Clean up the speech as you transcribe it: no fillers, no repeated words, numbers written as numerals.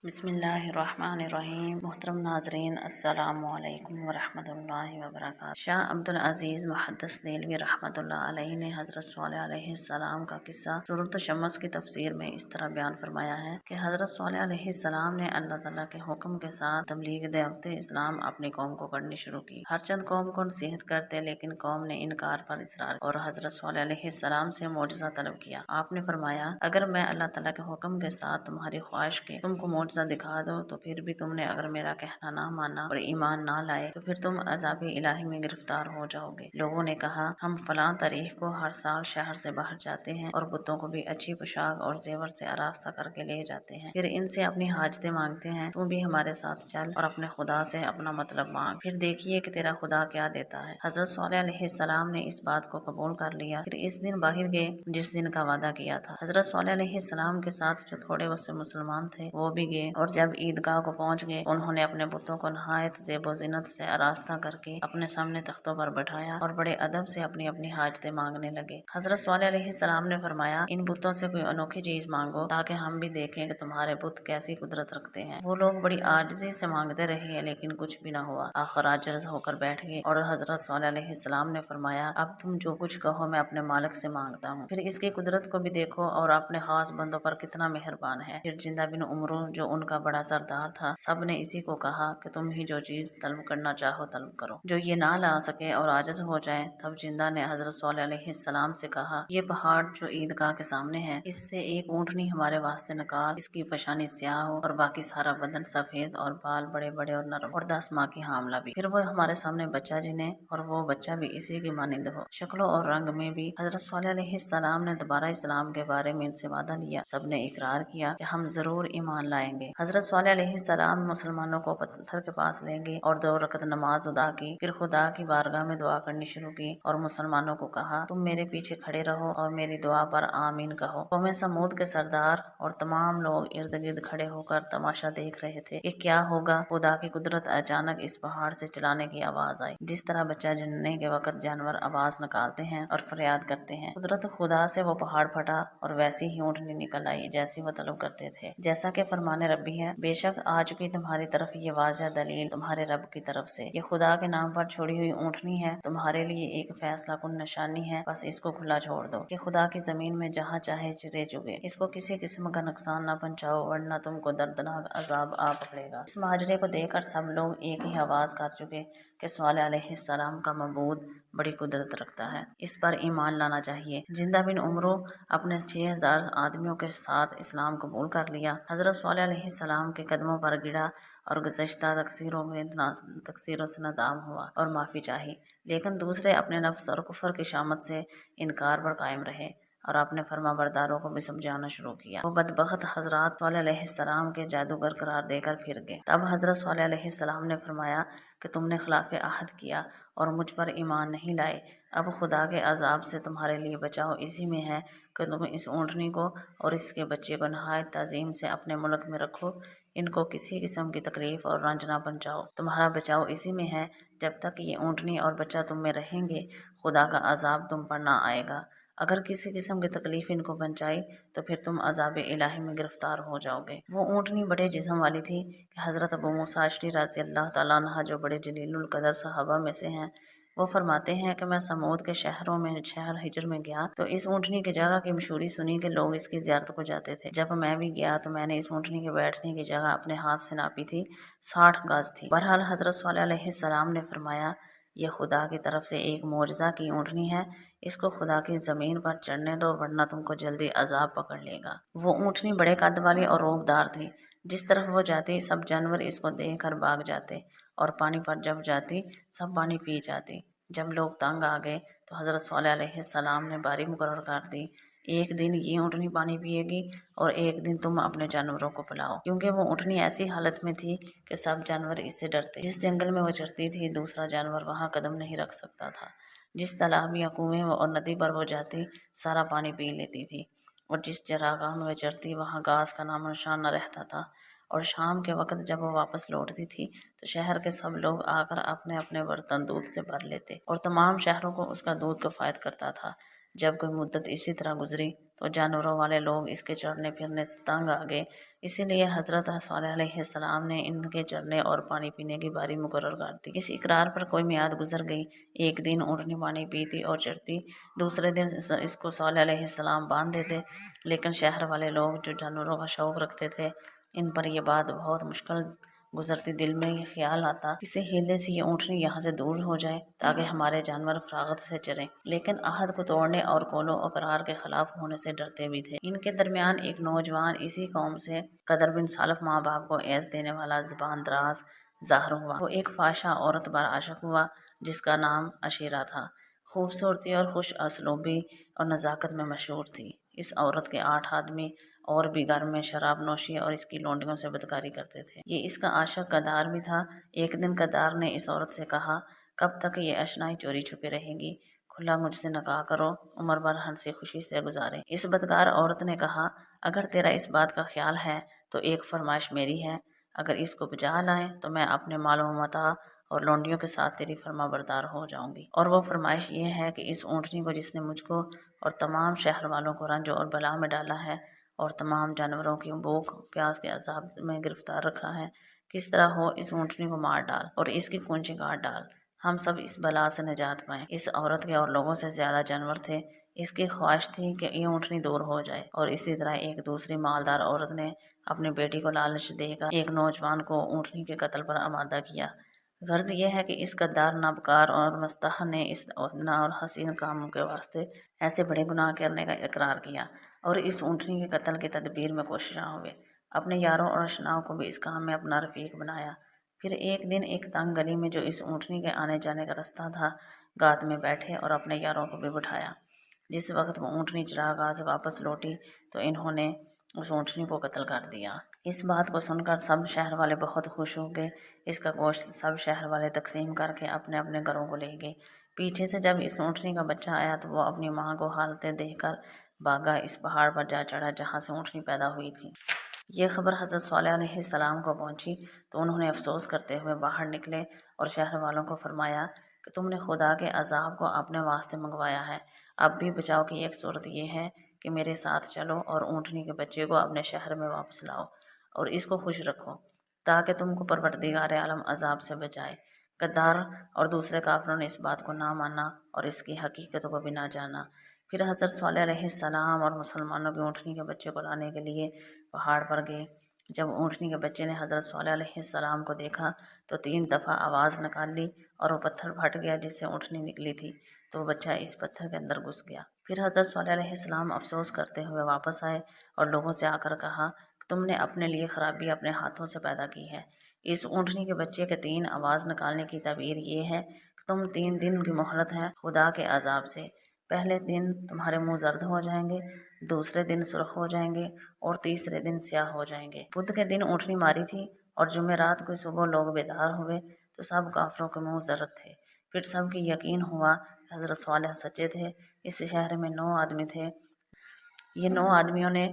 بسم اللہ الرحمن الرحیم۔ محترم ناظرین، السلام علیکم ورحمۃ اللہ وبرکاتہ۔ شاہ عبد العزیز محدث دہلوی رحمۃ اللہ علیہ نے حضرت صالح علیہ السلام کا قصہ سورۃ الشمس کی تفسیر میں اس طرح بیان فرمایا ہے کہ حضرت صالح علیہ السلام نے اللہ تعالیٰ کے حکم کے ساتھ تبلیغ دعوت اسلام اپنی قوم کو کرنی شروع کی۔ ہر چند قوم کو نصیحت کرتے، لیکن قوم نے انکار پر اصرار اور حضرت صالح علیہ السلام سے معجزہ طلب کیا۔ آپ نے فرمایا، اگر میں اللہ تعالیٰ کے حکم کے ساتھ تمہاری خواہش کے تم کو معجزہ دکھا دو تو پھر بھی تم نے اگر میرا کہنا نہ مانا اور ایمان نہ لائے تو پھر تم عذاب الہی میں گرفتار ہو جاؤ گے۔ لوگوں نے کہا، ہم فلاں تاریخ کو ہر سال شہر سے باہر جاتے ہیں اور بتوں کو بھی اچھی پوشاک اور زیور سے آراستہ کر کے لے جاتے ہیں، پھر ان سے اپنی حاجتیں مانگتے ہیں۔ تو بھی ہمارے ساتھ چل اور اپنے خدا سے اپنا مطلب مانگ، پھر دیکھیے کہ تیرا خدا کیا دیتا ہے۔ حضرت صالح علیہ السلام نے اس بات کو قبول کر لیا، پھر اس دن باہر گئے جس دن کا وعدہ کیا تھا۔ حضرت صالح علیہ السلام کے ساتھ جو تھوڑے بہت سے مسلمان تھے وہ بھی گئے، اور جب عیدگاہ کو پہنچ گئے انہوں نے اپنے بتوں کو نہایت زیب و زینت سے آراستہ کر کے اپنے سامنے تختوں پر بٹھایا اور بڑے ادب سے اپنی اپنی حاجتیں مانگنے لگے۔ حضرت صالح علیہ السلام نے فرمایا، ان بتوں سے کوئی انوکھی چیز مانگو تاکہ ہم بھی دیکھیں کہ تمہارے بت کیسی قدرت رکھتے ہیں۔ وہ لوگ بڑی عاجزی سے مانگتے رہے لیکن کچھ بھی نہ ہوا۔ آخر عاجز ہو کر بیٹھ گئے اور حضرت صالح علیہ السلام نے فرمایا، اب تم جو کچھ کہو میں اپنے مالک سے مانگتا ہوں، پھر اس کی قدرت کو بھی دیکھو اور اپنے خاص بندوں پر کتنا مہربان ہے۔ پھر جندہ بن عمرو جو ان کا بڑا سردار تھا، سب نے اسی کو کہا کہ تم ہی جو چیز طلب کرنا چاہو طلب کرو۔ جو یہ نہ لا سکے اور عاجز ہو جائے، تب جندہ نے حضرت صالح علیہ السلام سے کہا، یہ پہاڑ جو عیدگاہ کے سامنے ہے، اس سے ایک اونٹنی ہمارے واسطے نکال، اس کی پیشانی سیاہ ہو اور باقی سارا بدن سفید اور بال بڑے بڑے اور نرم، اور 10 ماہ کی حاملہ بھی، پھر وہ ہمارے سامنے بچہ جنے اور وہ بچہ بھی اسی کی مانند ہو، شکل اور رنگ میں بھی۔ حضرت صالح علیہ السلام نے دوبارہ اسلام کے بارے میں ان سے وعدہ لیا۔ سب نے اقرار کیا کہ ہم ضرور ایمان لائیں گے۔ حضرت صالح علیہ السلام مسلمانوں کو پتھر کے پاس لے گئے اور 2 رکعت نماز ادا کی، پھر خدا کی بارگاہ میں دعا کرنی شروع کی اور مسلمانوں کو کہا، تم میرے پیچھے کھڑے رہو اور میری دعا پر آمین کہو۔ قوم سمود کے سردار اور تمام لوگ ارد گرد کھڑے ہو کر تماشا دیکھ رہے تھے کہ کیا ہوگا۔ خدا کی قدرت اچانک اس پہاڑ سے چلانے کی آواز آئی، جس طرح بچہ جننے کے وقت جانور آواز نکالتے ہیں اور فریاد کرتے ہیں۔ قدرت خدا سے وہ پہاڑ پھٹا اور ویسی ہی اونٹنی نکل آئی جیسی وہ طلب کرتے تھے، جیسا کہ فرمان ربی ہے، بے شک آ چکی تمہاری طرف یہ واضح دلیل تمہارے رب کی طرف سے، یہ خدا کے نام پر چھوڑی ہوئی اونٹنی ہے، تمہارے لیے ایک فیصلہ کن نشانی ہے، بس اس کو کھلا چھوڑ دو کہ خدا کی زمین میں جہاں چاہے چرے چگے، اس کو کسی قسم کا نقصان نہ پہنچاؤ ورنہ تم کو دردناک عذاب آ پکڑے گا۔ اس ماجرے کو دیکھ کر سب لوگ ایک ہی آواز کر چکے کہ صالح علیہ السلام کا معبود بڑی قدرت رکھتا ہے، اس پر ایمان لانا چاہیے۔ جندہ بن عمرو اپنے 6000 آدمیوں کے ساتھ اسلام قبول کر لیا۔ حضرت صالح علیہ السلام کے قدموں پر گڑا اور گزشتہ تقصیروں سے ندام ہوا اور معافی چاہی، لیکن دوسرے اپنے نفس اور کفر کی شامت سے انکار پر قائم رہے اور اپنے فرما برداروں کو بھی سمجھانا شروع کیا۔ وہ بدبخت حضرات صالح علیہ السلام کے جادوگر قرار دے کر پھر گئے۔ تب حضرت صالح علیہ السلام نے فرمایا کہ تم نے خلاف عہد کیا اور مجھ پر ایمان نہیں لائے، اب خدا کے عذاب سے تمہارے لیے بچاؤ اسی میں ہے کہ تم اس اونٹنی کو اور اس کے بچے کو نہایت تعظیم سے اپنے ملک میں رکھو، ان کو کسی قسم کی تکلیف اور رنج نہ پہنچاؤ، تمہارا بچاؤ اسی میں ہے، جب تک یہ اونٹنی اور بچہ تم میں رہیں گے خدا کا عذاب تم پر نہ آئے گا، اگر کسی قسم کی تکلیف ان کو پہنچائی تو پھر تم عذاب الہی میں گرفتار ہو جاؤ گے۔ وہ اونٹنی بڑے جسم والی تھی کہ حضرت ابو موسیٰ اشعری رضی اللہ تعالیٰ عنہ جو بڑے جلیل القدر صحابہ میں سے ہیں، وہ فرماتے ہیں کہ میں سمود کے شہر ہجر میں گیا تو اس اونٹنی کی جگہ کی مشہوری سنی کہ لوگ اس کی زیارت کو جاتے تھے۔ جب میں بھی گیا تو میں نے اس اونٹنی کے بیٹھنے کی جگہ اپنے ہاتھ سے ناپی تھی، 60 گز تھی۔ بہرحال حضرت صالح علیہ السلام نے فرمایا، یہ خدا کی طرف سے ایک معجزہ کی اونٹنی ہے، اس کو خدا کی زمین پر چڑھنے دو ورنہ تم کو جلدی عذاب پکڑ لے گا۔ وہ اونٹنی بڑے قد والی اور روب دار تھی، جس طرف وہ جاتی سب جانور اس کو دیکھ کر بھاگ جاتے اور پانی پر جب جاتی سب پانی پی جاتی۔ جب لوگ تنگ آ گئے تو حضرت صالح علیہ السلام نے باری مقرر کر دی، ایک دن یہ اونٹنی پانی پیے گی اور ایک دن تم اپنے جانوروں کو پلاؤ، کیونکہ وہ اونٹنی ایسی حالت میں تھی کہ سب جانور اس سے ڈرتے۔ جس جنگل میں وہ چرتی تھی دوسرا جانور وہاں قدم نہیں رکھ سکتا تھا، جس تالاب یا کنویں اور ندی پر وہ جاتی سارا پانی پی لیتی تھی، اور جس چراگاہ میں وہ چرتی وہاں گھاس کا نام و نشان نہ رہتا تھا، اور شام کے وقت جب وہ واپس لوٹتی تھی تو شہر کے سب لوگ آ کر اپنے اپنے برتن دودھ سے بھر لیتے اور تمام شہروں کو اس کا دودھ کفایت کرتا تھا۔ جب کوئی مدت اسی طرح گزری تو جانوروں والے لوگ اس کے چرنے پھرنے سے تنگ آ گئے، اسی لیے حضرت صالح علیہ السلام نے ان کے چرنے اور پانی پینے کی باری مقرر کر دی۔ اس اقرار پر کوئی میعاد گزر گئی، ایک دن اونٹنی پانی پیتی اور چرتی، دوسرے دن اس کو صالح علیہ السلام باندھ دیتے، لیکن شہر والے لوگ جو جانوروں کا شوق رکھتے تھے ان پر یہ بات بہت مشکل گزرتی۔ دل میں یہ خیال آتا کسی ہیلے سے یہ اونٹنی یہاں سے دور ہو جائے تاکہ ہمارے جانور فراغت سے چریں، لیکن عہد کو توڑنے اور قول و اقرار کے خلاف ہونے سے ڈرتے بھی تھے۔ ان کے درمیان ایک نوجوان اسی قوم سے قدر بن سالف ماں باپ کو عیش دینے والا زبان دراز ظاہر ہوا۔ وہ ایک فحشہ عورت پر عاشق ہوا جس کا نام عشیرہ تھا، خوبصورتی اور خوش اسلوبی اور نزاکت میں مشہور تھی۔ اس عورت کے 8 آدمی اور بھی گھر میں شراب نوشی اور اس کی لونڈیوں سے بدکاری کرتے تھے۔ یہ اس کا عاشق قدار بھی تھا۔ ایک دن قدار نے اس عورت سے کہا، کب تک یہ اشنائی چوری چھپے رہے گی؟ کھلا مجھ سے نکاح کرو، عمر بھر ہنسی خوشی سے گزارے۔ اس بدکار عورت نے کہا، اگر تیرا اس بات کا خیال ہے تو ایک فرمائش میری ہے، اگر اس کو بجا لائیں تو میں اپنے مال و متاع اور لونڈیوں کے ساتھ تیری فرما بردار ہو جاؤں گی۔ اور وہ فرمائش یہ ہے کہ اس اونٹنی کو جس نے مجھ کو اور تمام شہر والوں کو رنج اور بلا میں ڈالا ہے اور تمام جانوروں کی بھوک پیاس کے عذاب میں گرفتار رکھا ہے، کس طرح ہو اس اونٹنی کو مار ڈال اور اس کی کونچی کاٹ ڈال، ہم سب اس بلا سے نجات پائیں۔ اس عورت کے اور لوگوں سے زیادہ جانور تھے، اس کی خواہش تھی کہ یہ اونٹنی دور ہو جائے، اور اسی طرح ایک دوسری مالدار عورت نے اپنی بیٹی کو لالچ دے کر ایک نوجوان کو اونٹنی کے قتل پر آمادہ کیا۔ غرض یہ ہے کہ اس غدار نابکار اور مستحق نے اس ادنا اور حسین کام کے واسطے ایسے بڑے گناہ کرنے کا اقرار کیا اور اس اونٹنی کے قتل کی تدبیر میں کوشاں ہوئے، اپنے یاروں اور اشناؤں کو بھی اس کام میں اپنا رفیق بنایا۔ پھر ایک دن ایک تنگ گلی میں جو اس اونٹنی کے آنے جانے کا رستہ تھا، گات میں بیٹھے اور اپنے یاروں کو بھی بٹھایا۔ جس وقت وہ اونٹنی چراگاہ سے واپس لوٹی تو انہوں نے اس اونٹنی کو قتل کر دیا۔ اس بات کو سن کر سب شہر والے بہت خوش ہو گئے۔ اس کا گوشت سب شہر والے تقسیم کر کے اپنے اپنے گھروں کو لے گئے۔ پیچھے سے جب اس اونٹنی کا بچہ آیا تو وہ اپنی ماں کو حالتیں دیکھ کر بھاگا، اس پہاڑ پر جا چڑھا جہاں سے اونٹنی پیدا ہوئی تھی۔ یہ خبر حضرت صالح علیہ السلام کو پہنچی تو انہوں نے افسوس کرتے ہوئے باہر نکلے اور شہر والوں کو فرمایا کہ تم نے خدا کے عذاب کو اپنے واسطے منگوایا ہے، اب بھی بچاؤ کی ایک صورت یہ ہے کہ میرے ساتھ چلو اور اونٹنی کے بچے کو اپنے شہر میں واپس لاؤ اور اس کو خوش رکھو تاکہ تم کو پروردگار عالم عذاب سے بچائے۔ غدار اور دوسرے کافروں نے اس بات کو نہ مانا اور اس کی حقیقت کو بھی نہ جانا۔ پھر حضرت صالح علیہ السلام اور مسلمانوں کی اونٹنی کے بچے کو لانے کے لیے پہاڑ پر گئے۔ جب اونٹنی کے بچے نے حضرت صالح علیہ السلام کو دیکھا تو 3 دفعہ آواز نکال لی اور وہ پتھر پھٹ گیا جس سے اونٹنی نکلی تھی، تو وہ بچہ اس پتھر کے اندر گھس گیا۔ پھر حضرت صالح علیہ السلام افسوس کرتے ہوئے واپس آئے اور لوگوں سے آ کر کہا کہ تم نے اپنے لیے خرابی اپنے ہاتھوں سے پیدا کی ہے۔ اس اونٹنی کے بچے کے 3 آواز نکالنے کی تعبیر یہ ہے کہ تم 3 دن کی مہلت ہے خدا کے عذاب سے۔ پہلے دن تمہارے منہ زرد ہو جائیں گے، دوسرے دن سرخ ہو جائیں گے اور تیسرے دن سیاہ ہو جائیں گے۔ بدھ کے دن اونٹنی ماری تھی اور جمعرات کو صبح لوگ بیدار ہوئے تو سب کافروں کے منہ زرد تھے۔ پھر سب کی یقین ہوا کہ حضرت صالح سچے تھے۔ اس شہر میں 9 آدمی تھے۔ یہ 9 آدمیوں نے